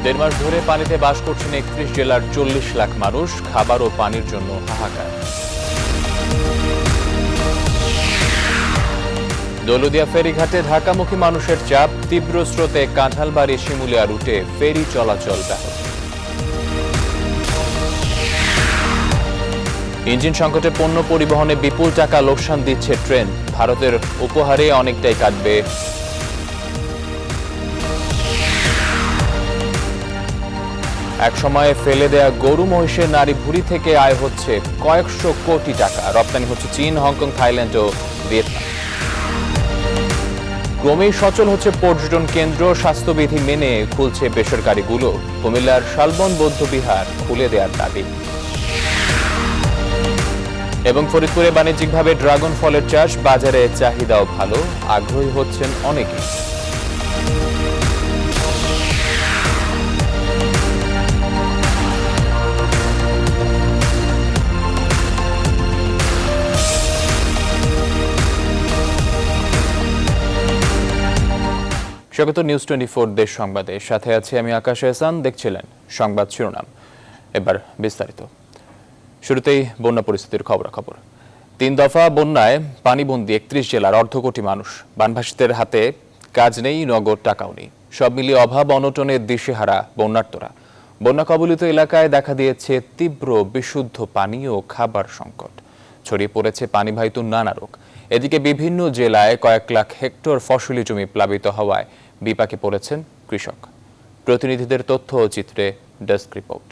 দেড় মাস ধরে পানিতে বাস করছেন ৩১ জেলার ৪০ লাখ মানুষ। খাবার ও পানির জন্য হাহাকার। দৌলতদিয়া ফেরিঘাটে ঢাকামুখী মানুষের চাপ। তীব্র স্রোতে কাঁঠালবাড়ি শিমুলিয়া রুটে ফেরি চলাচল ব্যাহত। ইঞ্জিন সংকটে পণ্য পরিবহনে বিপুল টাকা লোকসান দিচ্ছে ট্রেন। ভারতের উপহারে অনেকটাই কাটবে। এক সময়ে ফেলে দেয়া গরু মহিষের নারী ভুঁড়ি থেকে আয় হচ্ছে কয়েকশো কোটি টাকা। রপ্তানি হচ্ছে চীন, হংকং, থাইল্যান্ড ও ভিয়েতনাম। ক্রমেই সচল হচ্ছে পর্যটন কেন্দ্র। স্বাস্থ্যবিধি মেনে খুলছে বেসরকারিগুলো। কুমিল্লার শালবন বৌদ্ধবিহার খুলে দেওয়ার দাবি। এবং ফরিদপুরে বাণিজ্যিকভাবে ড্রাগন ফলের চাষ। বাজারে চাহিদাও ভালো, আগ্রহী হচ্ছেন অনেকেই। স্বাগত নিউজ 24 দেশ সংবাদে। সাথে আছি আমি আকাশ এহসান। দেখছিলেন সংবাদ শিরোনাম, এবার বিস্তারিত। শুরুতেই বন্যা পরিস্থিতির খবরাখবর। ৩ দফা বন্যায় পানিবন্দী ৩১ জেলার অর্ধকোটি মানুষ। বানভাসীদের হাতে কাজ নেই, নগদ টাকাও নেই। সব মিলিয়ে অভাব অনটনের দিশেহারা বন্যার্তরা। বন্যা কবলিত এলাকায় দেখা দিয়েছে তীব্র বিশুদ্ধ পানি ও খাবার সংকট। ছড়িয়ে পড়েছে পানিবাহিত নানা রোগ। এদিকে বিভিন্ন জেলায় কয়েক লাখ হেক্টর ফসলি জমি প্লাবিত হওয়ায় বিপাকে পড়েছেন কৃষক। প্রতিনিধিদের তথ্য ও চিত্রে ডেস্ক রিপোর্ট।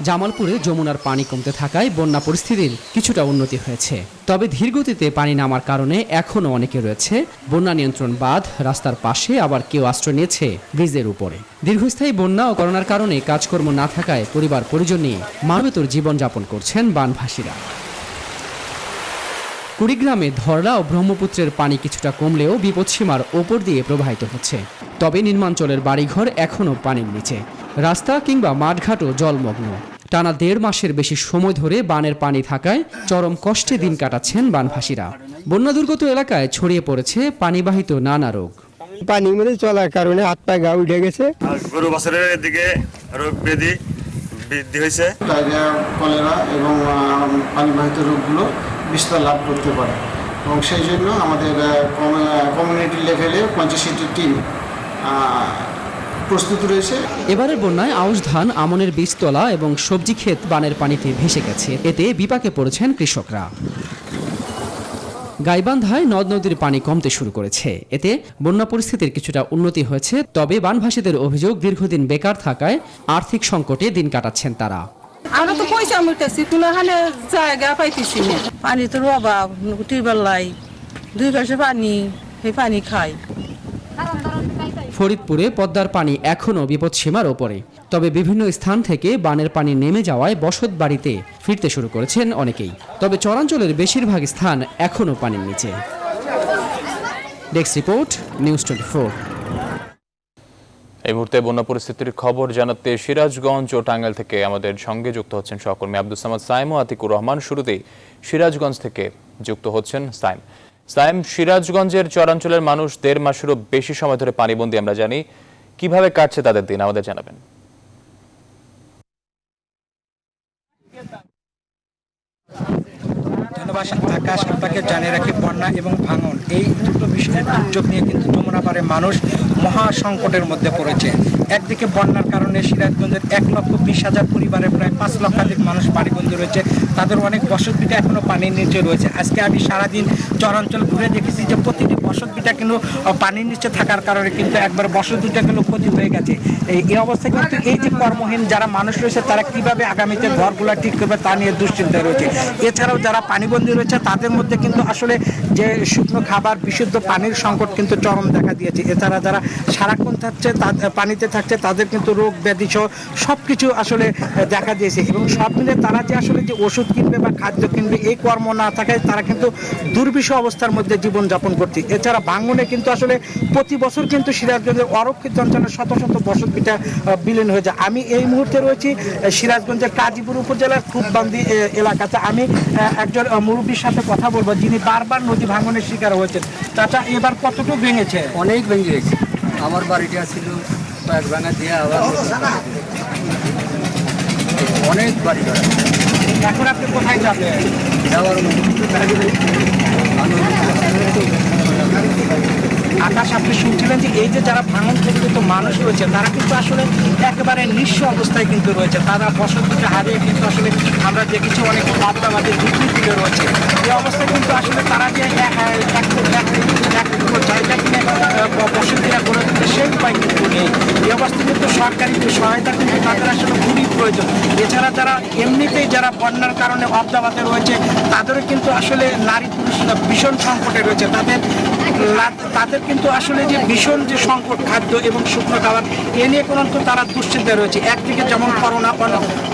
জামালপুরে যমুনার পানি কমতে থাকায় বন্যা পরিস্থিতির কিছুটা উন্নতি হয়েছে। তবে ধীরগতিতে পানি নামার কারণে এখনও অনেকে রয়েছে বন্যা নিয়ন্ত্রণ বাঁধ, রাস্তার পাশে, আবার কেউ আশ্রয় নিয়েছে ব্রিজের উপরে। দীর্ঘস্থায়ী বন্যা ও করোনার কারণে কাজকর্ম না থাকায় পরিবার পরিজন নিয়ে মানবেতর জীবনযাপন করছেন বানভাসীরা। কুড়িগ্রামে ধরলা ও ব্রহ্মপুত্রের পানি কিছুটা কমলেও বিপদসীমার ওপর দিয়ে প্রবাহিত হচ্ছে। তবে নিম্নাঞ্চলের বাড়িঘর এখনও পানির নিচে। রাস্তা কিংবা মাঠঘাটও জলমগ্ন। টানা ১.৫ মাসের বেশি সময় ধরে বানের পানি থাকায় চরম কষ্টে দিন কাটাচ্ছেন বানভাসীরা। বন্যা দুর্গত এলাকায় ছড়িয়ে পড়েছে পানিবাহিত নানা রোগ। পানির মধ্যে চলার কারণে হাত পায়ে গা উঠে গেছে। গরু বাছুরের এদিকে রোগ ব্যাধি বৃদ্ধি হয়েছে। ডায়রিয়া, কলেরা এবং পানিবাহিত রোগগুলো বিস্তার লাভ করতে পারে এবং সেই জন্য আমাদের কমিউনিটি লেভেলে 85টি টিম প্রস্তুত রয়েছে। এবারের বন্যায় আউশ ধান, আমনের বীজতলা এবং সবজি ক্ষেত বানের পানিতে ভেসে গেছে। এতে বিপাকে পড়েছেন কৃষকরা। গাইবান্ধায় নদ নদীর পানি কমতে শুরু করেছে। এতে বন্যা পরিস্থিতির কিছুটা উন্নতি হয়েছে। তবে বানভাসীদের অভিযোগ, দীর্ঘদিন বেকার থাকায় আর্থিক সংকটে দিন কাটাচ্ছেন তারা। আমরা তো পয়সা মিটাচ্ছি, কোনোখানে জায়গা পাইতেছি না। পানি তো অভাব, টিউবওয়েল 2 গাছে পানি, সেই পানি খাই। ফরিদপুরে পদ্মার পানি এখনও বিপদসীমার ওপরে। তবে বিভিন্ন স্থান থেকে বানের পানি নেমে যাওয়ায় বসত বাড়িতে ফিরতে শুরু করেছেন অনেকেই। তবে চরাঞ্চলের বেশিরভাগ স্থান এখনও পানির নিচে। Desk report, news 24। এই মুহূর্তে বন্যা পরিস্থিতির খবর জানাতে সিরাজগঞ্জ ও টাঙ্গাইল থেকে আমাদের সঙ্গে যুক্ত হচ্ছেন সহকর্মী আব্দুস সামাদ সাইম ও আতিকুর রহমান। শুরুতেই সিরাজগঞ্জ থেকে যুক্ত হচ্ছেন সাইম। সাইম, সিরাজগঞ্জের চরাঞ্চলের মানুষ ১.৫ মাসেরও বেশি সময় ধরে পানিবন্দী আমরা জানি। কিভাবে কাটছে তাদের দিন, আমাদের জানাবেন। ধন্যবাদ আকাশ। আপনাকে জানিয়ে রাখি, বন্যা এবং ভাঙন এই দুটো বিষয়ের দুর্যোগ নিয়ে কিন্তু যমুনা পাড়ের মানুষ মহা সংকটের মধ্যে পড়েছে। একদিকে বন্যার কারণে সিরাজগঞ্জের ১,২০,০০০ পরিবারের প্রায় ৫ লক্ষাধিক মানুষ পানিবন্দী রয়েছে। তাদের অনেক বসতভিটা এখনো পানির নিচে রয়েছে। আজকে আমি সারাদিন চরাঞ্চল ঘুরে দেখেছি যে প্রতিটি বসতভিটা কিন্তু পানির নিচে থাকার কারণে কিন্তু একবার বসতভিটা কিন্তু ক্ষতি হয়ে গেছে। এই অবস্থায় কিন্তু এই যে কর্মহীন যারা মানুষ রয়েছে, তারা কিভাবে আগামীতে ঘরগুলো ঠিক করবে তা নিয়ে দুশ্চিন্তায় রয়েছে। এছাড়াও যারা পানিবন্দী রয়েছে তাদের মধ্যে কিন্তু আসলে যে শুকনো খাবার, বিশুদ্ধ পানির সংকট কিন্তু চরম দেখা দিয়েছে। এছাড়া যারা সারাক্ষণ থাকছে পানিতে থাকছে, তাদের কিন্তু রোগ ব্যাধি সহ সব কিছু আসলে দেখা দিয়েছে এবং সব মিলে তারা যে আসলে যে ওষুধ কিনবে বা খাদ্য কিনবে এই কর্ম না থাকায় তারা কিন্তু দুর্বিষহ অবস্থার মধ্যে জীবনযাপন করছে। এছাড়া ভাঙনে কিন্তু আসলে প্রতি বছর কিন্তু সিরাজগঞ্জের অরক্ষিত অঞ্চলের শত শত বসতভিটা বিলীন হয়ে যায়। আমি এই মুহূর্তে রয়েছি সিরাজগঞ্জের কাজীপুর উপজেলার খুববান্দি এলাকাতে। আমি একজন মুরব্বীর সাথে কথা বলবো যিনি বারবার নদী ভাঙনের শিকার হয়েছেন। চাচা, এবার কতটুকু ভেঙেছে? অনেক ভেঙে গেছে। আমার বাড়িটা ছিল কয়েক ভাঙা দিয়ে আবার অনেক বাড়ি ঘর। এখন আপনি কোথায় যাবেন? যাওয়ার আকাশ, আপনি শুনছিলেন যে এই যে যারা ভাঙন কবলিত মানুষ রয়েছে তারা কিন্তু আসলে একেবারে নিঃস্ব অবস্থায় কিন্তু রয়েছে। তারা বসতকে হারিয়ে কিন্তু আসলে আমরা দেখেছি অনেক বাদ্যাবাদী ঝুঁকি তুলে রয়েছে। এই অবস্থায় কিন্তু আসলে তারা যে জায়গা কিনে বসতিরা গড়ে তুলতে সেই উপায় কিন্তু নেই। এই অবস্থায় কিন্তু সরকারি সহায়তা কিন্তু তাদের আসলে খুবই প্রয়োজন। এছাড়া যারা এমনিতেই যারা বন্যার কারণে অবদাবাদে রয়েছে তাদেরও কিন্তু আসলে নারী পুরুষরা ভীষণ সংকটে রয়েছে। তাদের কিন্তু আসলে যে ভীষণ যে সংকট খাদ্য এবং শুকনো খাবার এ নিয়ে কোনো তারা দুশ্চিন্তায় রয়েছে। একদিকে যেমন করোনা,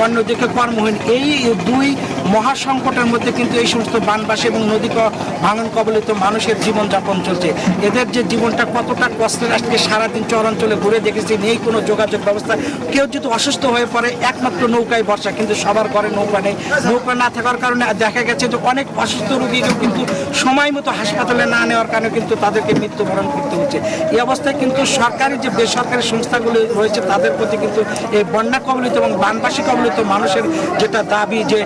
অন্যদিকে কর্মহীন, এই দুই মহা সংকটের মধ্যে কিন্তু এই সমস্ত বানবাসী এবং নদী ভাঙন কবলিত মানুষের জীবনযাপন চলছে। এদের যে জীবনটা কতটা কষ্টের, আজকে সারাদিন চরাঞ্চলে ঘুরে দেখেছি নেই কোনো যোগাযোগ ব্যবস্থা। কেউ যদি অসুস্থ হয়ে পড়ে একমাত্র নৌকায় বর্ষা, কিন্তু সবার ঘরে নৌকা নেই। নৌকা না থাকার কারণে দেখা গেছে যে অনেক অসুস্থ রোগীকেও কিন্তু সময় মতো হাসপাতালে না নেওয়ার কারণে কিন্তু তাদেরকে মৃত্যুবরণ করতে হচ্ছে। এই অবস্থায় কিন্তু সরকারি যে বেসরকারি সংস্থাগুলো রয়েছে তাদের প্রতি কিন্তু এই বন্যা কবলিত এবং বানবাসী কবলিত মানুষের যেটা দাবি যে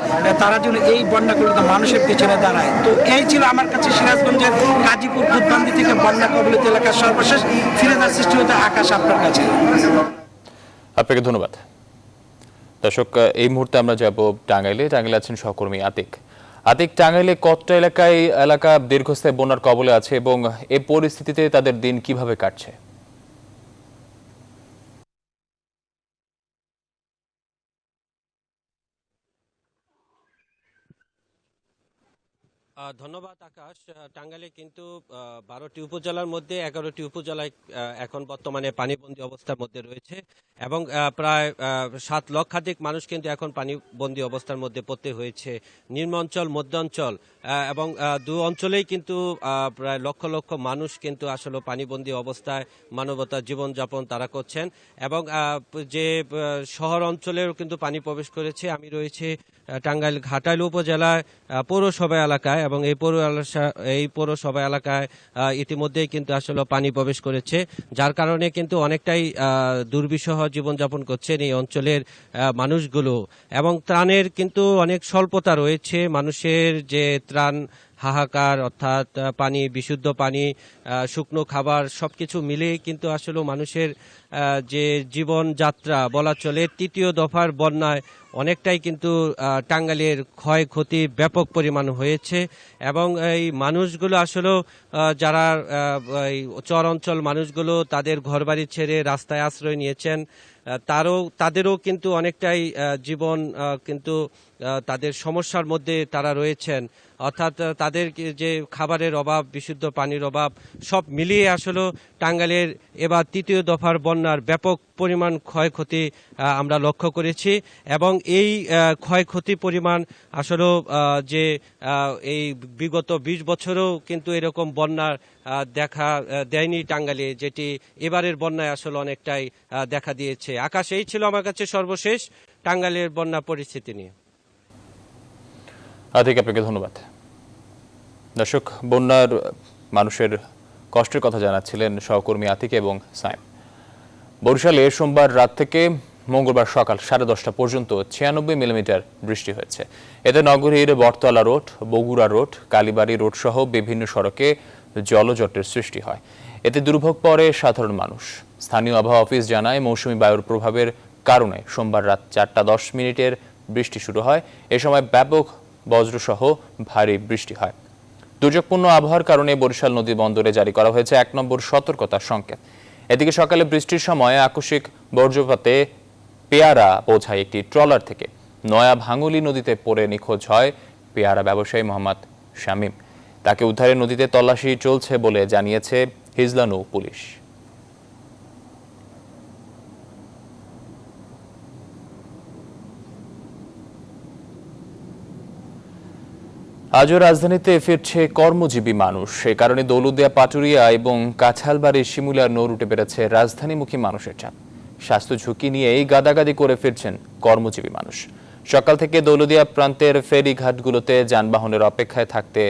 তারা যেন এই বন্যা কবলিত মানুষের পিছনে দাঁড়ায়। তো এই ছিল আমার কাছে সিরাজগঞ্জের গাজীপুর খুদবান্দি থেকে বন্যা কবলিত এলাকার সর্বশেষ ফিরে সৃষ্টি হতে আকাশ আপনার কাছে। আপনাকে ধন্যবাদ। দর্শক, এই মুহূর্তে আমরা যাব টাঙ্গাইলে। টাঙ্গাইলে আছেন সহকর্মী আতিক। আতিক, টাঙ্গাইলে কতটা এলাকা দীর্ঘস্থায়ী বন্যার কবলে আছে এবং এই পরিস্থিতিতে তাদের দিন কিভাবে কাটছে? ধন্যবাদ আকাশ। টাঙ্গাইলে কিন্তু 12টি উপজেলার মধ্যে 11টি উপজেলায় এখন বর্তমানে পানিবন্দী অবস্থার মধ্যে রয়েছে এবং প্রায় 7 লক্ষাধিক মানুষ কিন্তু এখন পানিবন্দী অবস্থার মধ্যে পড়তে হয়েছে। নিম্ন অঞ্চল, মধ্য অঞ্চল এবং দু অঞ্চলেই কিন্তু প্রায় লক্ষ লক্ষ মানুষ কিন্তু আসলে পানিবন্দী অবস্থায় মানবতার জীবনযাপন তারা করছেন এবং যে শহর অঞ্চলেও কিন্তু পানি প্রবেশ করেছে। আমি রয়েছে টাঙ্গাইল ঘাটাইল উপজেলায় পৌরসভা এলাকায় এবং এই পৌরসভা এলাকায় ইতিমধ্যেই কিন্তু আসলে পানি প্রবেশ করেছে, যার কারণে কিন্তু অনেকটাই দুর্বিষহ জীবনযাপন করছেন এই অঞ্চলের মানুষগুলো এবং ত্রাণের কিন্তু অনেক স্বল্পতা রয়েছে। মানুষের যে ত্রাণ হাহাকার, অর্থাৎ পানি, বিশুদ্ধ পানি, শুকনো খাবার সবকিছু মিলেই কিন্তু আসলে মানুষের যে জীবনযাত্রা বলা চলে তৃতীয় দফার বন্যায় অনেকটাই কিন্তু টাঙ্গাইলের ক্ষয়ক্ষতি ব্যাপক পরিমাণ হয়েছে এবং এই মানুষগুলো আসলে যারা এই চর অঞ্চল মানুষগুলো তাদের ঘরবাড়ি ছেড়ে রাস্তায় আশ্রয় নিয়েছেন তাদেরও কিন্তু অনেকটাই জীবন কিন্তু তাদের সমস্যার মধ্যে তারা রয়েছেন। অর্থাৎ তাদের যে খাবারের অভাব, বিশুদ্ধ পানির অভাব সব মিলিয়ে আসলে টাঙ্গাইলের এবার তৃতীয় দফার বন্যার ব্যাপক পরিমাণ ক্ষয়ক্ষতি আমরা লক্ষ্য করেছি এবং এই ক্ষয়ক্ষতি পরিমাণ আসলে যে এই বিগত 20 বছরেও কিন্তু এরকম বন্যার দেখা দেয়নি টাঙ্গাইলে, যেটি এবারের বন্যায় আসলে অনেকটাই দেখা দিয়েছে। আকাশ, এই ছিল আমার কাছে সর্বশেষ টাঙ্গাইলের বন্যা পরিস্থিতি নিয়ে। আতিক, আপনাকে ধন্যবাদ। দর্শক, বন্যার মানুষের কষ্টের কথা জানাচ্ছিলেন সহকর্মী আতিক এবং সাইম। বরিশালে সোমবার রাত থেকে মঙ্গলবার সকাল 10:30 পর্যন্ত 96 মিলিমিটার বৃষ্টি হয়েছে। এতে নগরীর বটতলা রোড, বগুড়া রোড, কালীবাড়ি রোড সহ বিভিন্ন সড়কে জলজটের সৃষ্টি হয়। এতে দুর্ভোগ পড়ে সাধারণ মানুষ। স্থানীয় আবহাওয়া অফিস জানায়, মৌসুমী বায়ুর প্রভাবের কারণে সোমবার রাত 4:10 বৃষ্টি শুরু হয়। এ সময় ব্যাপক বজ্রসহ ভারী বৃষ্টি হয়। দুর্যোগপূর্ণ আবহাওয়ার কারণে বরিশাল নদী বন্দরে জারি করা হয়েছে 1 নম্বর সতর্কতার সংকেত। এদিকে সকালে বৃষ্টির সময় আকস্মিক বজ্রপাতে পেয়ারা বোঝাই একটি ট্রলার থেকে নয়া ভাঙুলি নদীতে পড়ে নিখোঁজ হয় পেয়ারা ব্যবসায়ী মোহাম্মদ শামীম। তাকে উদ্ধারে নদীতে তল্লাশি চলছে বলে জানিয়েছে হিজলা নৌ পুলিশ। আজও রাজধানীতে ফিরছে কর্মজীবী মানুষ। সে কারণে দৌলতদিয়া, পাটুরিয়া এবং কাঁঠালবাড়ির শিমুলিয়া নৌ রুটে বেড়েছে রাজধানীমুখী মানুষের চাপ। স্বাস্থ্য ঝুঁকি নিয়েই গাদাগাদি করে ফিরছেন কর্মজীবী মানুষ। সকাল থেকে দৌলতদিয়া প্রান্তের ফেরি ঘাটগুলোতে যানবাহনের অপেক্ষায় থাকতে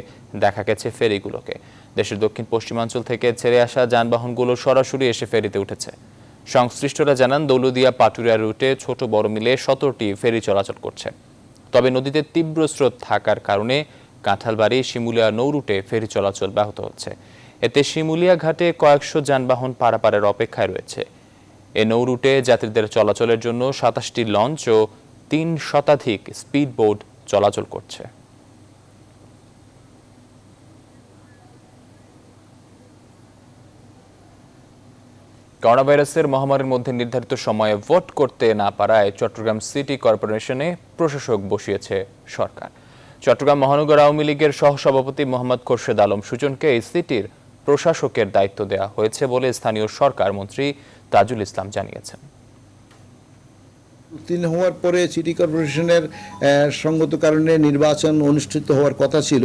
দেখা গেছে ফেরিগুলোকে। দেশের দক্ষিণ পশ্চিমাঞ্চল থেকে ছেড়ে আসা যানবাহনগুলো সরাসরি এসে ফেরিতে উঠেছে। সংশ্লিষ্টরা জানান, দৌলতদিয়া পাটুরিয়া রুটে ছোট বড় মিলে 17টি ফেরি চলাচল করছে। তবে নদীতে তীব্র স্রোত থাকার কারণে কাঁঠালবাড়ি শিমুলিয়া নৌ রুটে ফেরি চলাচল ব্যাহত হচ্ছে। এতে শিমুলিয়া ঘাটে কয়েকশো যানবাহন পারাপারের অপেক্ষায় রয়েছে। এ নৌ রুটে যাত্রীদের চলাচলের জন্য 27টি লঞ্চ ও 3 শতাধিক স্পিড বোট চলাচল করছে। করোনা ভাইরাসের মহামারীর মধ্যে নির্ধারিত সময়ে ভোট করতে না পারায় চট্টগ্রাম সিটি কর্পোরেশনে প্রশাসক বসিয়েছে সরকার। চট্টগ্রাম মহানগর আওয়ামী লীগের সহসভাপতি মোহাম্মদ খোরশেদ আলম সুজনকে এই সিটির প্রশাসকের দায়িত্ব দেওয়া হয়েছে বলে স্থানীয় সরকার মন্ত্রী তাজুল ইসলাম জানিয়েছেন। উত্তীর্ণ হওয়ার পরে সিটি কর্পোরেশনের সঙ্গত কারণে নির্বাচন অনুষ্ঠিত হওয়ার কথা ছিল,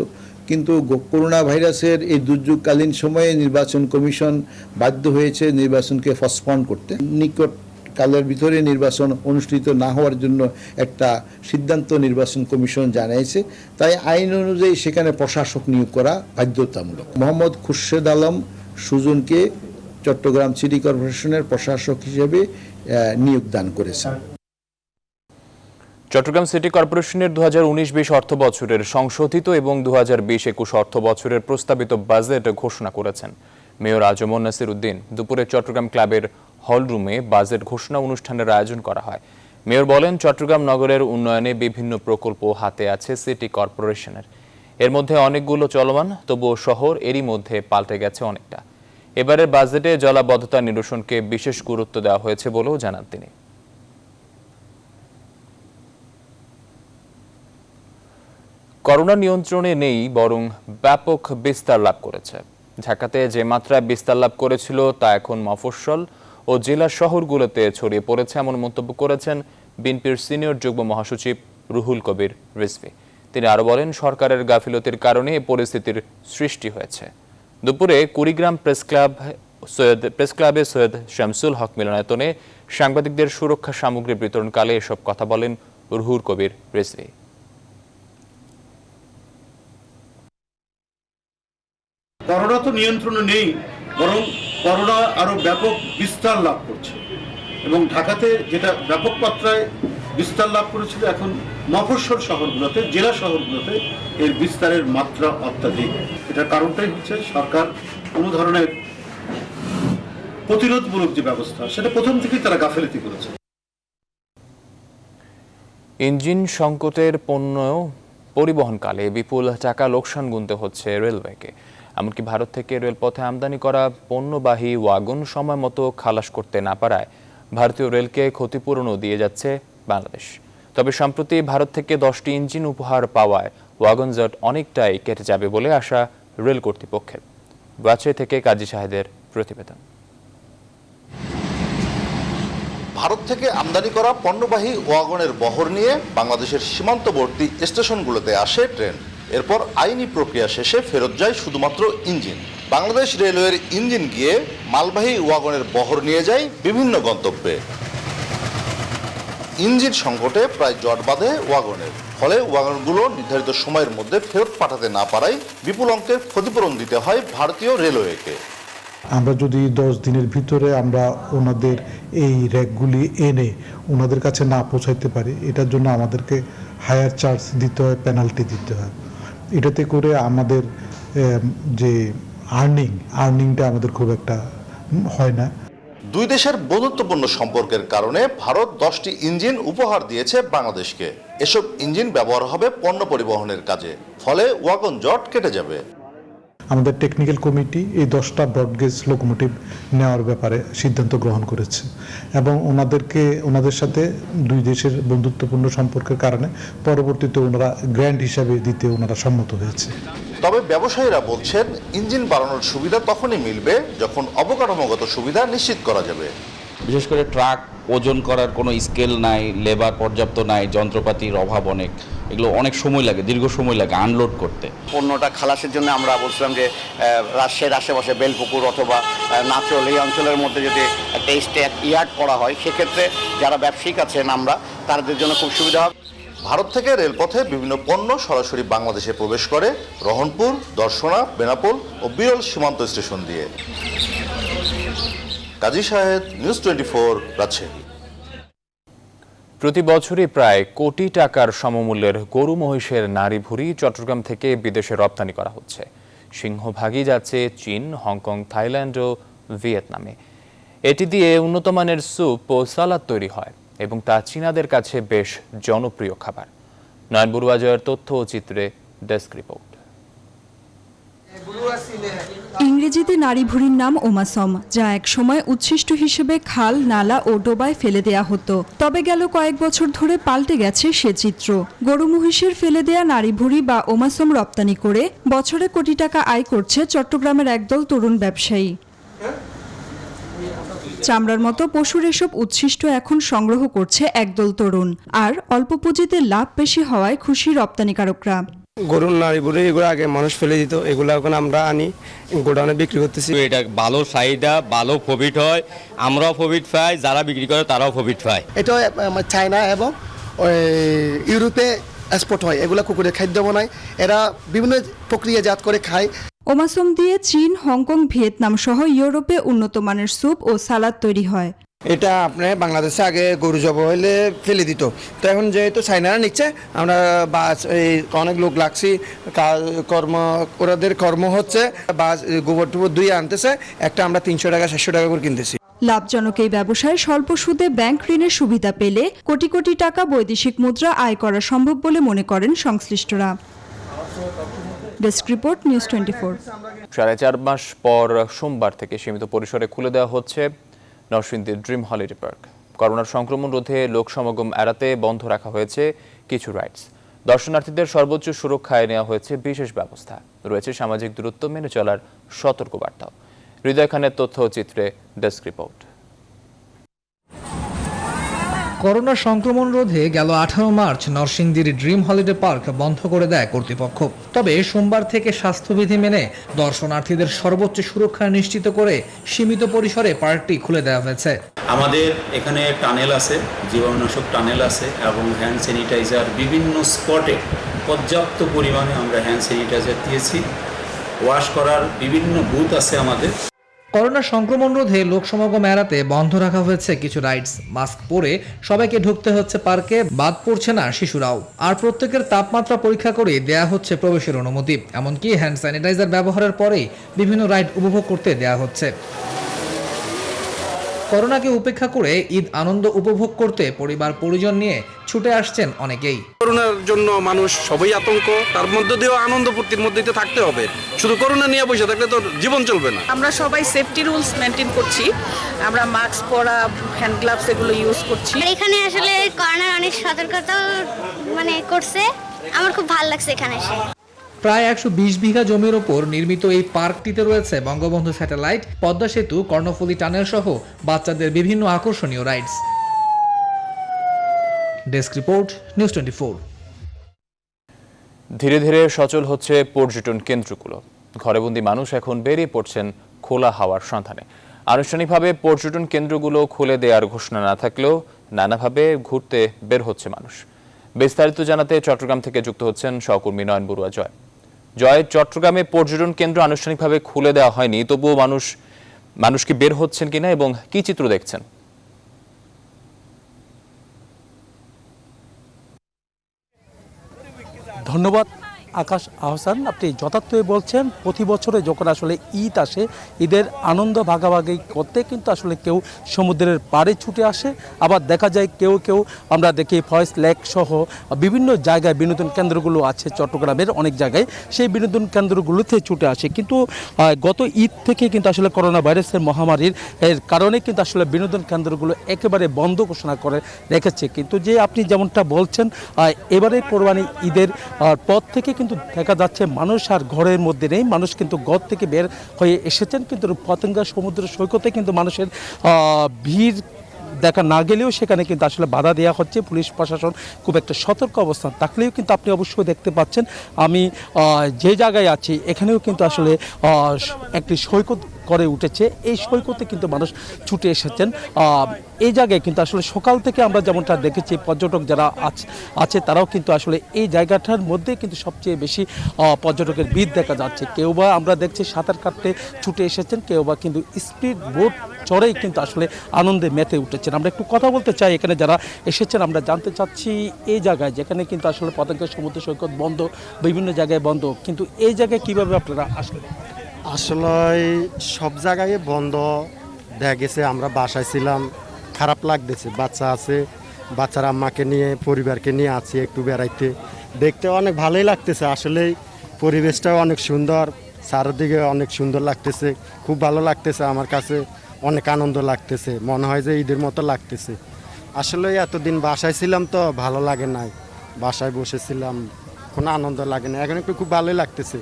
কিন্তু করোনা ভাইরাসের এই দুর্যোগকালীন সময়ে নির্বাচন কমিশন বাধ্য হয়েছে নির্বাচনকে পোস্টপন্ড করতে। নিকটকালের ভিতরে নির্বাচন অনুষ্ঠিত না হওয়ার জন্য একটা সিদ্ধান্ত নির্বাচন কমিশন জানিয়েছে। তাই আইন অনুযায়ী সেখানে প্রশাসক নিয়োগ করা বাধ্যতামূলক। মোহাম্মদ খোরশেদ আলম সুজনকে চট্টগ্রাম সিটি কর্পোরেশনের প্রশাসক হিসেবে নিয়োগ দান করেছেন। চট্টগ্রাম সিটি কর্পোরেশনের 2019-20 অর্থ বছরের সংশোধিত এবং 2020-21 অর্থ বছরের প্রস্তাবিত বাজেট ঘোষণা করেছেন মেয়র আজমন নাসির উদ্দিন। দুপুরে চট্টগ্রাম ক্লাবের হলরুমে বাজেট ঘোষণা অনুষ্ঠানের আয়োজন করা হয়। মেয়র বলেন, চট্টগ্রাম নগরের উন্নয়নে বিভিন্ন প্রকল্প হাতে আছে সিটি কর্পোরেশনের। এর মধ্যে অনেকগুলো চলমান, তবুও শহর এরই মধ্যে পাল্টে গেছে অনেকটা। এবারের বাজেটে জলাবদ্ধতা নিরসনকে বিশেষ গুরুত্ব দেওয়া হয়েছে বলেও জানান তিনি। করোনা নিয়ন্ত্রণে নেই, বরং ব্যাপক বিস্তার লাভ করেছে। ঢাকাতে যে মাত্রায় বিস্তার লাভ করেছিল তা এখন মফস্বল ও জেলা শহরগুলোতে ছড়িয়ে পড়েছে, এমন মন্তব্য করেছেন বিএনপির সিনিয়র যুগ্ম মহাসচিব রুহুল কবির রিজভী। তিনি আরও বলেন, সরকারের গাফিলতির কারণে এই পরিস্থিতির সৃষ্টি হয়েছে। দুপুরে কুড়িগ্রাম প্রেস ক্লাবে সৈয়দ শামসুল হক মিলনায়তনে সাংবাদিকদের সুরক্ষা সামগ্রী বিতরণকালে এসব কথা বলেন রুহুল কবির রিজভী। করোনা তো নিয়ন্ত্রণে নেই, বরং করোনা আরো ব্যাপক বিস্তার লাভ করছে এবং ঢাকাতে যেটা ব্যাপক মাত্রায় বিস্তার লাভ করেছিল, এখন মফস্বল শহরগুলোতে, জেলা শহরগুলোতে এর বিস্তারের মাত্রা অত্যাধিক। এটার কারণটাই হচ্ছে সরকার কোনো ধরনের প্রতিরোধমূলক যে ব্যবস্থা, সেটা প্রথম থেকেই তারা গাফিলতি করেছে। ইঞ্জিন সংকটের পণ্য পরিবহনকালে বিপুল টাকা লোকসান গুনতে হচ্ছে রেলওয়েকে। এমনকি ভারত থেকে রেলপথে আমদানি করা পণ্যবাহী ওয়াগন সময় মতো খালাস করতে না পারায় ভারতীয় রেলকে ক্ষতিপূরণও দিয়ে যাচ্ছে বাংলাদেশ। তবে সম্প্রতি ভারত থেকে 10টি ইঞ্জিন উপহার পাওয়ায় ওয়াগন জট অনেকটাই কেটে যাবে বলে আশা রেল কর্তৃপক্ষের। রাজশাহী থেকে কাজী শাহেদের প্রতিবেদন। ভারত থেকে আমদানি করা পণ্যবাহী ওয়াগনের বহর নিয়ে বাংলাদেশের সীমান্তবর্তী স্টেশনগুলোতে আসে ট্রেন। এরপর আইনি প্রক্রিয়া শেষে ফেরত যায় শুধুমাত্র ইঞ্জিন। বাংলাদেশ রেলওয়ের ইঞ্জিন গিয়ে মালবাহী ওয়াগনের বহর নিয়ে যায় বিভিন্ন গন্তব্যে। ইঞ্জিন সংকটে প্রায় জট বাঁধে ওয়াগনের, ফলে ওয়াগনগুলো নির্ধারিত সময়ের মধ্যে ফেরত পাঠাতে না পারায় বিপুল অঙ্কের ক্ষতিপূরণ দিতে হয় ভারতীয় রেলওয়েকে। আমরা যদি 10 দিনের ভিতরে আমরা ওনাদের এই র্যাকগুলি এনে ওনাদের কাছে না পৌঁছাইতে পারি, এটার জন্য আমাদেরকে হায়ার চার্জ দিতে হয়, পেনাল্টি দিতে হয়। এটাতে করে আমাদের যে আর্নিংটা আমাদের খুব একটা হয় না। দুই দেশের বন্ধুত্বপূর্ণ সম্পর্কের কারণে ভারত 10টি ইঞ্জিন উপহার দিয়েছে বাংলাদেশকে। এসব ইঞ্জিন ব্যবহার হবে পণ্য পরিবহনের কাজে, ফলে ওয়াগন জট কেটে যাবে। আমাদের টেকনিক্যাল কমিটি এই 10টা ব্রডগেজ লোকোমোটিভ নেওয়ার ব্যাপারে সিদ্ধান্ত গ্রহণ করেছে এবং ওনাদের সাথে দুই দেশের বন্ধুত্বপূর্ণ সম্পর্কের কারণে পরবর্তীতে ওনারা গ্র্যান্ট হিসাবে দিতে ওনারা সম্মত হয়েছে। তবে ব্যবসায়ীরা বলছেন, ইঞ্জিন বাড়ানোর সুবিধা তখনই মিলবে যখন অবকাঠামোগত সুবিধা নিশ্চিত করা যাবে। বিশেষ করে ট্রাক ওজন করার কোনো স্কেল নাই, লেবার পর্যাপ্ত নাই, যন্ত্রপাতির অভাব অনেক, এগুলো অনেক সময় লাগে, দীর্ঘ সময় লাগে আনলোড করতে। পণ্যটা খালাসের জন্য আমরা বলছিলাম যে রাজশাহীর আশেপাশে বেলপুকুর অথবা নাচল এই অঞ্চলের মধ্যে যদি একটা স্টেট ইয়ার্ড করা হয়, সেক্ষেত্রে যারা ব্যবসায়িক আছেন আমরা তাদের জন্য খুব সুবিধা হবে। ভারত থেকে রেলপথে বিভিন্ন পণ্য সরাসরি বাংলাদেশে প্রবেশ করে রহনপুর, দর্শনা, বেনাপোল ও বিরল সীমান্ত স্টেশন দিয়ে। কাজী শাহেদ, নিউজ 24, রাজশাহী। প্রতি বছরই প্রায় কোটি টাকার সমমূল্যের গরু মহিষের নাড়ি ভুঁড়ি চট্টগ্রাম থেকে বিদেশে রপ্তানি করা হচ্ছে। সিংহভাগই যাচ্ছে চীন, হংকং, থাইল্যান্ড ও ভিয়েতনামে। এটি দিয়ে উন্নত মানের স্যুপ ও সালাদ তৈরি হয় এবং তা চীনাদের কাছে বেশ জনপ্রিয় খাবার। নয়ন বড়ুয়া জয়ের তথ্য ও চিত্রে ডেস্ক রিপোর্ট। ইংরেজিতে নারী ভুঁড়ির নাম ওমাসম, যা এক সময় উচ্ছিষ্ট হিসেবে খাল, নালা ও ডোবায় ফেলে দেয়া হতো। তবে গেল কয়েক বছর ধরে পাল্টে গেছে সে চিত্র। গরু মহিষের ফেলে দেয়া নারী ভুঁড়ি বা ওমাসম রপ্তানি করে বছরে কোটি টাকা আয় করছে চট্টগ্রামের একদল তরুণ ব্যবসায়ী। চামড়ার মতো পশুর এসব উচ্ছিষ্ট এখন সংগ্রহ করছে একদল তরুণ, আর অল্প পুঁজিতে লাভ বেশি হওয়ায় খুশি রপ্তানিকারকরা। গরুর নাড়ি বুড়ি এগুলো আগে মানুষ ফেলে দিত, এগুলো এখন আমরা আনি গোডাউনে বিক্রি করতেছি। এটা ভালো চাহিদা, ভালো প্রফিট হয়, আমরাও প্রফিট পাই, যারা বিক্রি করে তারাও প্রফিট পায়। এটা চায়না এবং ইউরোপে এক্সপোর্ট হয়। এগুলো কুকুরের খাদ্য বানায়, এরা বিভিন্ন প্রক্রিয়াজাত করে খায়। ওমাসম দিয়ে চীন, হংকং, ভিয়েতনাম সহ ইউরোপে উন্নত মানের স্যুপ ও সালাদ তৈরি হয়। এটা আপনার বাংলাদেশে আগে গরু জব হইলে ফেলে দিত, তো এখন যেহেতু চাইনারা নিচ্ছে, আমরা বাস এই অনেক লোক লাগছি, ওরাদের কর্ম হচ্ছে, বাস গোবর টুবর দুই আনতেছে, একটা আমরা 300 টাকা 700 টাকা করে কিনতেছি। লাভজনক এই ব্যবসায় স্বল্প সুদে ব্যাংক ঋণের সুবিধা পেলে কোটি কোটি টাকা বৈদেশিক মুদ্রা আয় করা সম্ভব বলে মনে করেন সংশ্লিষ্টরা। Desk report, news 24। 4.5 মাস পর সোমবার থেকে সীমিত পরিসরে খুলে দেওয়া হচ্ছে নরসিংদীর ড্রিম হলিডে পার্ক। করোনার সংক্রমণ রোধে লোক সমাগম এড়াতে বন্ধ রাখা হয়েছে কিছু রাইডস। দর্শনার্থীদের সর্বোচ্চ সুরক্ষায় নেওয়া হয়েছে বিশেষ ব্যবস্থা। রয়েছে সামাজিক দূরত্ব মেনে চলার সতর্কবার্তাও। হৃদয় খানের তথ্য চিত্রে ডেস্ক রিপোর্ট। করোনা সংক্রমণ রোধে গেল 18 মার্চ নরসিংদীর ড্রিম হলিডে পার্ক বন্ধ করে দেয় কর্তৃপক্ষ। তবে সোমবার থেকে স্বাস্থ্যবিধি মেনে দর্শনার্থীদের সর্বোচ্চ সুরক্ষা নিশ্চিত করে সীমিত পরিসরে পার্কটি খুলে দেওয়া হয়েছে। আমাদের এখানে টানেল আছে, জীবাণুনাশক টানেল আছে এবং হ্যান্ড স্যানিটাইজার বিভিন্ন স্পটে পর্যাপ্ত পরিমাণে আমরা হ্যান্ড স্যানিটাইজার দিয়েছি। ওয়াশ করার বিভিন্ন বুথ আছে আমাদের। করোনা সংক্রমণ রোধে লোক সমাগম এড়াতে বন্ধ রাখা হয়েছে কিছু রাইডস। মাস্ক পরে সবাইকে ঢুকতে হচ্ছে পার্কে, বাদ পড়ছে না শিশুরাও। আর প্রত্যেকের তাপমাত্রা পরীক্ষা করে দেয়া হচ্ছে প্রবেশের অনুমতি। এমনকি হ্যান্ড স্যানিটাইজার ব্যবহারের পরেই বিভিন্ন রাইড উপভোগ করতে দেয়া হচ্ছে। করোনাকে উপেক্ষা করে ঈদ আনন্দ উপভোগ করতে পরিবার পরিজন নিয়ে ছুটে আসছেন অনেকেই। করোনার জন্য মানুষ সবাই আতঙ্ক, তার মধ্যে দিয়েও আনন্দ ফুর্তির মধ্যে থাকতে হবে। শুধু করোনা নিয়ে বসে থাকলে তো জীবন চলবে না। আমরা সবাই সেফটি রুলস মেনটেন করছি। আমরা মাস্ক পরা, হ্যান্ড গ্লাভস এগুলো ইউজ করছি। এখানে আসলে করোনার অনেক সতর্কতা করছে, আমার খুব ভালো লাগছে এখানে এসে। প্রায় 120 বিঘা জমির ওপর নির্মিত এই পার্কটিতে রয়েছে বঙ্গবন্ধু স্যাটেলাইট, পদ্মা সেতু, কর্ণফুলী টানেল সহ বাচ্চাদের বিভিন্ন আকর্ষণীয় রাইডস। Desk report, news 24। ধীরে ধীরে সচল হচ্ছে পর্যটন কেন্দ্রগুলো। ঘরেবন্দি মানুষ এখন বেরিয়ে পড়ছেন খোলা হাওয়ার সন্ধানে। আনুষ্ঠানিকভাবে পর্যটন কেন্দ্রগুলো খুলে দেওয়ার ঘোষণা না থাকলেও নানাভাবে ঘুরতে বের হচ্ছে মানুষ। বিস্তারিত জানাতে চট্টগ্রাম থেকে যুক্ত হচ্ছেন সহকর্মী নয়ন বড়ুয়া জয়। জয়, চট্টগ্রামে পর্যটন কেন্দ্র আনুষ্ঠানিকভাবে খুলে দেওয়া হয়নি, তবুও মানুষ কি বের হচ্ছেন কিনা এবং কি চিত্র দেখছেন? ধন্যবাদ আকাশ আহসান, আপনি যথার্থই বলছেন। প্রতি বছরে যখন আসলে ঈদ আসে, ঈদের আনন্দ ভাগাভাগি করতে কিন্তু আসলে কেউ সমুদ্রের পাড়ে ছুটে আসে, আবার দেখা যায় কেউ আমরা দেখি ফয়েজ লেক সহ বিভিন্ন জায়গায় বিনোদন কেন্দ্রগুলো আছে চট্টগ্রামের অনেক জায়গায়, সেই বিনোদন কেন্দ্রগুলোতে ছুটে আসে। কিন্তু গত ঈদ থেকে কিন্তু আসলে করোনা ভাইরাসের মহামারীর কারণে কিন্তু আসলে বিনোদন কেন্দ্রগুলো একেবারে বন্ধ ঘোষণা করে রেখেছে। কিন্তু যে আপনি যেমনটা বলছেন, এবারে কোরবানি ঈদের পর থেকে কিন্তু দেখা যাচ্ছে মানুষ আর ঘরের মধ্যে নেই, মানুষ কিন্তু ঘর থেকে বের হয়ে এসেছেন, কিন্তু পতেঙ্গা সমুদ্র সৈকতে কিন্তু মানুষের ভিড় দেখা না গেলেও সেখানে কিন্তু আসলে বাধা দেওয়া হচ্ছে। পুলিশ প্রশাসন খুব একটা সতর্ক অবস্থান থাকলেও কিন্তু আপনি অবশ্যই দেখতে পাচ্ছেন আমি যে জায়গায় আছি এখানেও কিন্তু আসলে একটি সৈকত করে উঠেছে। এই সৈকতে কিন্তু মানুষ ছুটে এসেছেন। এই জায়গায় কিন্তু আসলে সকাল থেকে আমরা যেমনটা দেখেছি পর্যটক যারা আছে তারাও কিন্তু আসলে এই জায়গাটার মধ্যে কিন্তু সবচেয়ে বেশি পর্যটকের ভিড় দেখা যাচ্ছে। কেউ বা আমরা দেখছি সাঁতার কাটতে ছুটে এসেছেন, কেউ বা কিন্তু স্পিড বোট চড়েই কিন্তু আসলে আনন্দে মেতে উঠেছেন। আমরা একটু কথা বলতে চাই এখানে যারা এসেছেন, আমরা জানতে চাচ্ছি এই জায়গায় যেখানে কিন্তু আসলে পতেঙ্গা সমুদ্র সৈকত বন্ধ, বিভিন্ন জায়গায় বন্ধ, কিন্তু এই জায়গায় কিভাবে আপনারা আসলেন? আসলে সব জায়গায় বন্ধ দেখা গেছে। আমরা বাসায় ছিলাম, খারাপ লাগতেছে। বাচ্চা আছে, বাচ্চার আম্মাকে নিয়ে পরিবারকে নিয়ে আছি একটু বেড়াইতে, দেখতে অনেক ভালোই লাগতেছে। আসলে পরিবেশটাও অনেক সুন্দর, চারদিকে অনেক সুন্দর লাগতেছে, খুব ভালো লাগতেছে। আমার কাছে অনেক আনন্দ লাগতেছে, মনে হয় যে ঈদের মতো লাগতেছে। আসলে এতদিন বাসায় ছিলাম তো ভালো লাগে নাই, বাসায় বসেছিলাম, কোনো আনন্দ লাগে না। এখন একটু খুব ভালোই লাগতেছে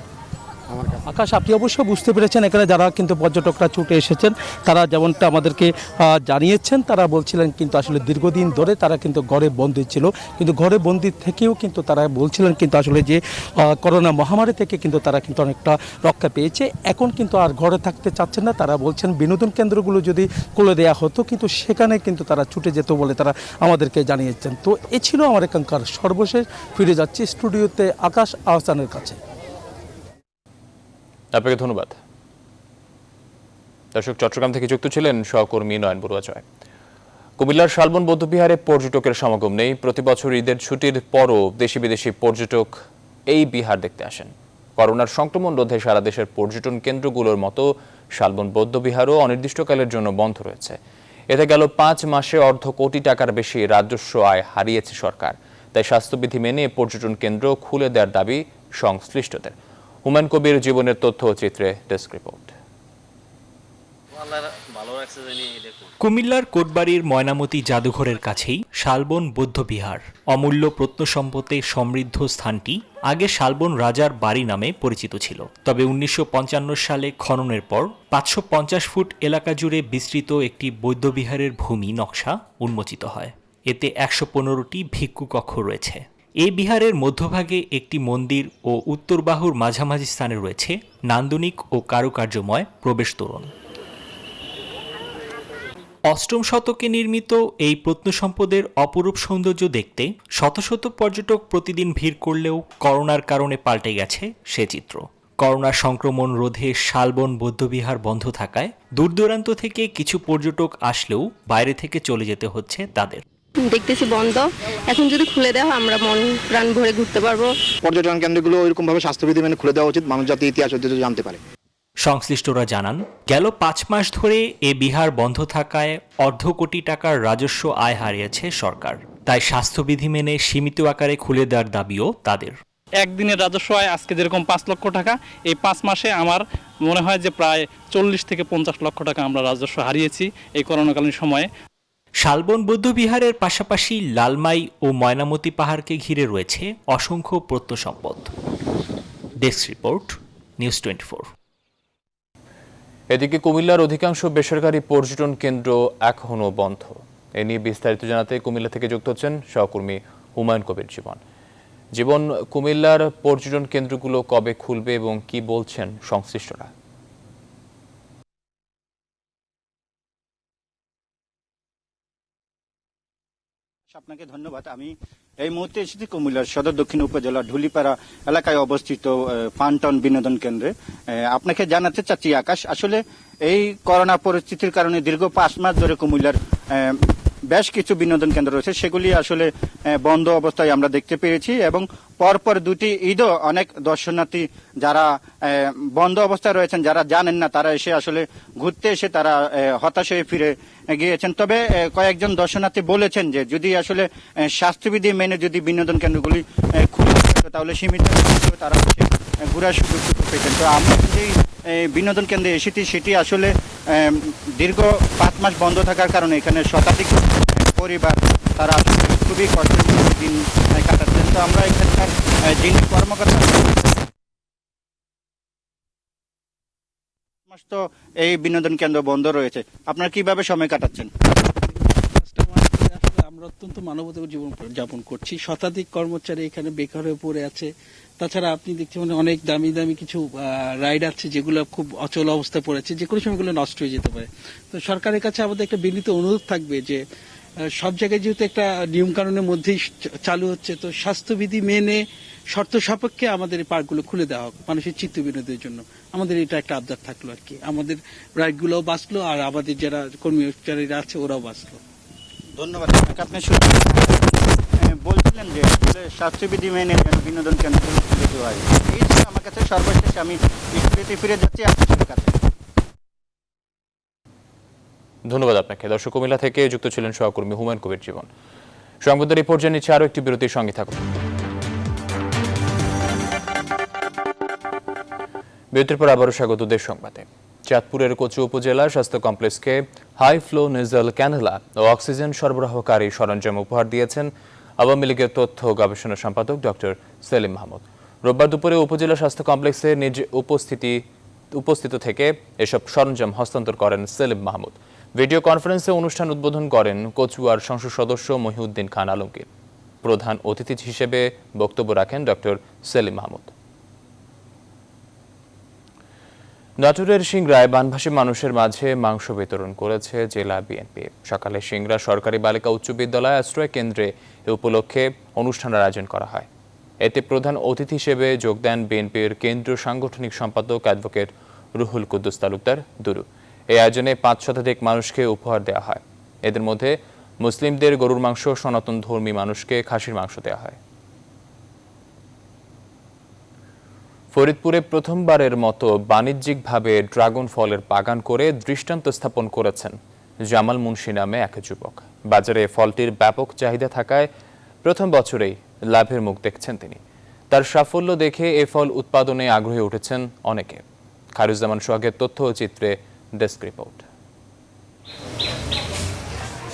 আমার কাছে। আকাশ, আপনি অবশ্যই বুঝতে পেরেছেন এখানে যারা কিন্তু পর্যটকরা ছুটে এসেছেন তারা যেমনটা আমাদেরকে জানিয়েছেন, তারা বলছিলেন কিন্তু আসলে দীর্ঘদিন ধরে তারা কিন্তু ঘরে বন্দী ছিল, কিন্তু ঘরে বন্দী থেকেও কিন্তু তারা বলছিলেন কিন্তু আসলে যে করোনা মহামারী থেকে কিন্তু তারা কিন্তু অনেকটা রক্ষা পেয়েছে। এখন কিন্তু আর ঘরে থাকতে চাচ্ছেন না। তারা বলছেন বিনোদন কেন্দ্রগুলো যদি খুলে দেওয়া হতো কিন্তু সেখানে কিন্তু তারা ছুটে যেত বলে তারা আমাদেরকে জানিয়েছেন। তো এ ছিল আমার এখানকার সর্বশেষ। ফিরে যাচ্ছি স্টুডিওতে আকাশ আহসানের কাছে। আপনাকে ধন্যবাদ। দর্শক, চট্টগ্রাম থেকে যুক্ত ছিলেন সহকর্মী নয়ন বড়ুয়া জয়। কুমিল্লার শালবন বৌদ্ধবিহারে পর্যটকের সমাগম নেই। প্রতি বছর ঈদের ছুটির পরও দেশি বিদেশি পর্যটক এই বিহার দেখতে আসেন। করোনার সংক্রমণ রোধে সারা দেশের পর্যটন কেন্দ্রগুলোর মতো শালবন বৌদ্ধবিহারও অনির্দিষ্টকালের জন্য বন্ধ রয়েছে। এতে গেল 5 মাসে $1.5 কোটি টাকার বেশি রাজস্ব আয় হারিয়েছে সরকার। তাই স্বাস্থ্যবিধি মেনে পর্যটন কেন্দ্র খুলে দেওয়ার দাবি সংশ্লিষ্টদের। হুমায়ুন কবির জীবনের তথ্য চিত্রে ডেস্ক রিপোর্ট। কুমিল্লার কোটবাড়ির ময়নামতি জাদুঘরের কাছেই শালবন বৌদ্ধবিহার। অমূল্য প্রত্নসম্পদে সমৃদ্ধ স্থানটি আগে শালবন রাজার বাড়ি নামে পরিচিত ছিল। তবে 1955 সালে খননের পর 550 ফুট এলাকা জুড়ে বিস্তৃত একটি বৌদ্ধবিহারের ভূমি নকশা উন্মোচিত হয়। এতে 115টি ভিক্ষু কক্ষ রয়েছে। এই বিহারের মধ্যভাগে একটি মন্দির ও উত্তর বাহুর মাঝামাঝি স্থানে রয়েছে নান্দনিক ও কারুকার্যময় প্রবেশ তোরণ। 8ম শতকে নির্মিত এই প্রত্নসম্পদের অপরূপ সৌন্দর্য দেখতে শত শত পর্যটক প্রতিদিন ভিড় করলেও করোনার কারণে পাল্টে গেছে সে চিত্র। করোনা সংক্রমণ রোধে শালবন বৌদ্ধবিহার বন্ধ থাকায় দূর দূরান্ত থেকে কিছু পর্যটক আসলেও বাইরে থেকে চলে যেতে হচ্ছে তাদের। দেখতেছি বন্ধ, এখন যদি খুলে দেওয়া আমরা মন প্রাণ ভরে ঘুরতে পারবো। পর্যটন কেন্দ্রগুলো ওইরকম ভাবে স্বাস্থ্যবিধি মেনে খুলে দেওয়া উচিত, মানুষ যাতে ইতিহাস ঐতিহ্য জানতে পারে। সংশ্লিষ্টরা জানান, গেল 5 মাস ধরে এ বিহার বন্ধ থাকায় $1.5 কোটি টাকার রাজস্ব আয় হারিয়েছে সরকার। তাই স্বাস্থ্যবিধি মেনে সীমিত আকারে খুলে দেওয়ার দাবিও তাদের। একদিনের রাজস্ব আয় আজকে যেরকম 5 লক্ষ টাকা, এই 5 মাসে আমার মনে হয় যে প্রায় 40 থেকে 50 লক্ষ টাকা আমরা রাজস্ব হারিয়েছি এই করোনাকালীন সময়ে। শালবন বৌদ্ধবিহারের পাশাপাশি লালমাই ও ময়নামতি পাহাড়কে ঘিরে রয়েছে অসংখ্য প্রত্নসম্পদ। Desk report, news 24। এদিকে কুমিল্লার অধিকাংশ বেসরকারি পর্যটন কেন্দ্র এখনও বন্ধ। এ নিয়ে বিস্তারিত জানাতে কুমিল্লা থেকে যুক্ত হচ্ছেন সহকর্মী হুমায়ুন কবির জীবন। কুমিল্লার পর্যটন কেন্দ্রগুলো কবে খুলবে এবং কি বলছেন সংশ্লিষ্টরা? আপনাকে ধন্যবাদ। আমি এই মুহূর্তে এসেছি কুমিল্লার সদর দক্ষিণ উপজেলা ঢুলিপাড়া এলাকায় অবস্থিত ফানটাউন বিনোদন কেন্দ্রে। আপনাকে জানাতে চাচ্ছি আকাশ, আসলে এই করোনা পরিস্থিতির কারণে দীর্ঘ 5 মাস ধরে কুমিল্লার বেশ কিছু বিনোদন কেন্দ্র রয়েছে, সেগুলি আসলে বন্ধ অবস্থায় আমরা দেখতে পেয়েছি এবং পরপর 2টি ঈদও অনেক দর্শনার্থী যারা বন্ধ অবস্থায় রয়েছেন, যারা জানেন না, তারা এসে আসলে ঘুরতে এসে তারা হতাশ হয়ে ফিরে গিয়েছেন। তবে কয়েকজন দর্শনার্থী বলেছেন যে যদি আসলে স্বাস্থ্যবিধি মেনে যদি বিনোদন কেন্দ্রগুলি খুলে তাহলে সীমিত তারা ঘোরার সুযোগ পেতেন। তো আমরা যে বিনোদন কেন্দ্রে এসেছি সেটি আসলে দীর্ঘ 5 মাস বন্ধ থাকার কারণে এখানে শতাধিক পরিবার তারা খুবই কষ্টের দিন কাটাচ্ছেন। কিন্তু আমরা এখানকার যিনি কর্মকর্তা মাস তো এই বিনোদন কেন্দ্র বন্ধ রয়েছে, আপনারা কিভাবে সময় কাটাচ্ছেন? আমরা অত্যন্ত মানবতার জীবন যাপন করছি। শতাধিক কর্মচারী এখানে বেকার হয়ে পড়ে আছে। তাছাড়া আপনি দেখতে পাবেন অনেক দামি দামি কিছু রাইড আছে যেগুলো খুব অচল অবস্থায় পড়েছে, যে কোনো সময় এগুলো নষ্ট হয়ে যেতে পারে। তো সরকারের কাছে আমাদের একটা বিনীত অনুরোধ থাকবে যে সব জায়গায় যেহেতু একটা নিয়ম কানুনের মধ্যেই চালু হচ্ছে, তো স্বাস্থ্যবিধি মেনে শর্ত সাপেক্ষে আমাদের এই পার্কগুলো খুলে দেওয়া হোক মানুষের চিত্ত বিনোদের জন্য। আমাদের এটা একটা আবদার থাকলো আর কি, আমাদের রাইডগুলোও বাঁচলো আর আমাদের যারা কর্মচারীরা আছে ওরাও বাঁচলো। ধন্যবাদ আপনাকে। আপনি বলছিলেন যে আসলে স্বাস্থ্যবিধি মেনে যেন বিনোদন কেন্দ্রগুলো খুলে দেওয়া হয়। এই জন্য আমার কাছে সর্বশেষ আমি স্টুডিওতে ফিরে যাচ্ছি আপনার কাছে। ধন্যবাদ আপনাকে। দর্শক, কুমিল্লা থেকে যুক্ত ছিলেন সহকর্মী হুমায়ুন কবির জীবন। সংবাদের রিপোর্ট জানিয়েছে আরও একটি বিরতির সঙ্গে থাকুন। বিরতির পর আবারও স্বাগত দেশ সংবাদে। চাঁদপুরের কচু উপজেলা স্বাস্থ্য কমপ্লেক্সকে হাই ফ্লো নেজাল ক্যানেলা ও অক্সিজেন সরবরাহকারী সরঞ্জাম উপহার দিয়েছেন আওয়ামী লীগের তথ্য গবেষণা সম্পাদক ডক্টর সেলিম মাহমুদ। রোববার দুপুরে উপজেলা স্বাস্থ্য কমপ্লেক্সে নিজ উপস্থিত থেকে এসব সরঞ্জাম হস্তান্তর করেন সেলিম মাহমুদ। ভিডিও কনফারেন্সে অনুষ্ঠান উদ্বোধন করেন কচুয়ার সংসদ সদস্য মহিউদ্দিন খান আলমগীর। প্রধান অতিথি হিসেবে বক্তব্য রাখেন ডক্টর সেলিম মাহমুদ। নাটোরের সিংড়ায় বানভাসী মানুষের মাঝে মাংস বিতরণ করেছে জেলা বিএনপি। সকালে সিংড়া সরকারি বালিকা উচ্চ বিদ্যালয় আশ্রয় কেন্দ্রে এ উপলক্ষে অনুষ্ঠানের আয়োজন করা হয়। এতে প্রধান অতিথি হিসেবে যোগ দেন বিএনপির কেন্দ্রীয় সাংগঠনিক সম্পাদক অ্যাডভোকেট রুহুল কুদ্দুস তালুকদার দুরু। এই আয়োজনে ৫ শতাধিক মানুষকে উপহার দেওয়া হয়। এদের মধ্যে মুসলিমদের গরুর মাংস, সনাতন ধর্মী মানুষকে খাসির মাংস দেওয়া হয়। ফরিদপুরে প্রথমবারের মতো বাণিজ্যিকভাবে ড্রাগন ফলের বাগান করে দৃষ্টান্ত স্থাপন করেছেন জামাল মুন্সি নামে এক যুবক। বাজারে ফলটির ব্যাপক চাহিদা থাকায় প্রথম বছরেই লাভের মুখ দেখছেন তিনি। তার সাফল্য দেখে এ ফল উৎপাদনে আগ্রহী উঠেছেন অনেকে। খায়রুজ্জামান সোহাগের তথ্য ও চিত্রে ডেস্ক রিপোর্ট।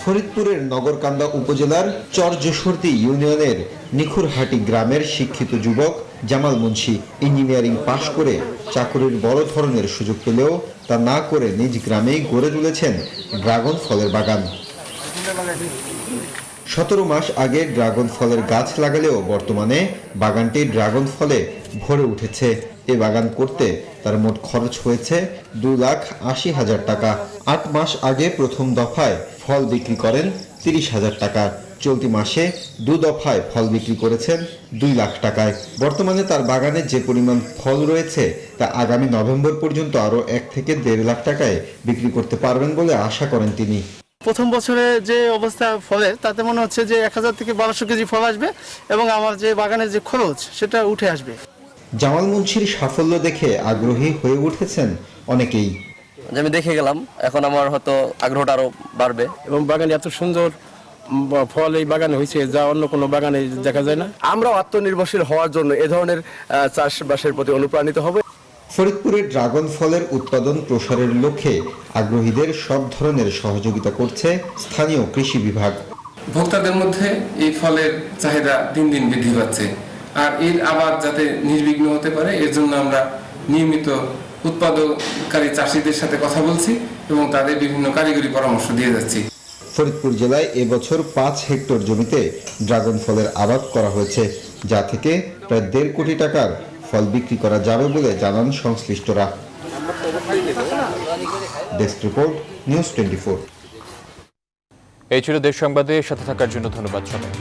ফরিদপুরের নগরকান্দা উপজেলার চরযশোরতি ইউনিয়নের নিখুরহাটি গ্রামের শিক্ষিত যুবক জামাল মুন্সি ইঞ্জিনিয়ারিং পাশ করে চাকরির বড় ধরনের সুযোগ পেলেও তা না করে নিজ গ্রামেই গড়ে তুলেছেন ড্রাগন ফলের বাগান। 17 মাস আগে ড্রাগন ফলের গাছ লাগালেও বর্তমানে বাগানটি ড্রাগন ফলে ভরে উঠেছে। এ বাগান করতে তার মোট খরচ হয়েছে 2,80,000 টাকা। 8 মাস আগে প্রথম দফায় ফল বিক্রি করেন 30,000 টাকা। চলতি মাসে 2 দফায় ফল বিক্রি করেছেন 2 লাখ টাকায়। বর্তমানে তার বাগানে যে পরিমাণ ফল রয়েছে তা আগামী নভেম্বর পর্যন্ত আরও 1 থেকে 1.5 লাখ টাকায় বিক্রি করতে পারবেন বলে আশা করেন তিনি। প্রথম বছরে যে অবস্থা ফলের, তাতে মনে হচ্ছে যে 1000 থেকে 1200 কেজি ফল আসবে এবং আমার যে বাগানের যে খরচ সেটা উঠে আসবে। জামাল মুন্সির সাফল্য দেখে আগ্রহী হয়ে উঠেছেন অনেকেই। আমি দেখে গেলাম, এখন আমার হয়তো আগ্রহটা আরো বাড়বে। এবং বাগানে এত সুন্দর ফল এই বাগানে হয়েছে যা অন্য কোনো বাগানে দেখা যায় না। আমরা আত্মনির্ভরশীল হওয়ার জন্য এ ধরনের চাষবাসের প্রতি অনুপ্রাণিত হবে। ফরিদপুরে ড্রাগন ফলের উৎপাদন প্রসারের লক্ষ্যে আগ্রহীদের সব ধরনের সহযোগিতা করছে স্থানীয় কৃষি বিভাগ। ভোক্তাদের মধ্যে এই ফলের চাহিদা দিন দিন বৃদ্ধি পাচ্ছে, আর এর আবাদ যাতে নির্বিঘ্ন হতে পারে এর জন্য আমরা নিয়মিত উৎপাদনকারী চাষিদের সাথে কথা বলছি এবং তাদের বিভিন্ন কারিগরি পরামর্শ দিয়ে যাচ্ছি। ফরিদপুর জেলায় এবছর 5 হেক্টর জমিতে ড্রাগন ফলের আবাদ করা হয়েছে, যা থেকে প্রায় 1.5 কোটি টাকার ফল বিক্রি করা যাবে বলে জানান সংশ্লিষ্টরা। Desk report, news 24। এই ছিল দেশ সংবাদে। সাথে থাকার জন্য ধন্যবাদ সবাই।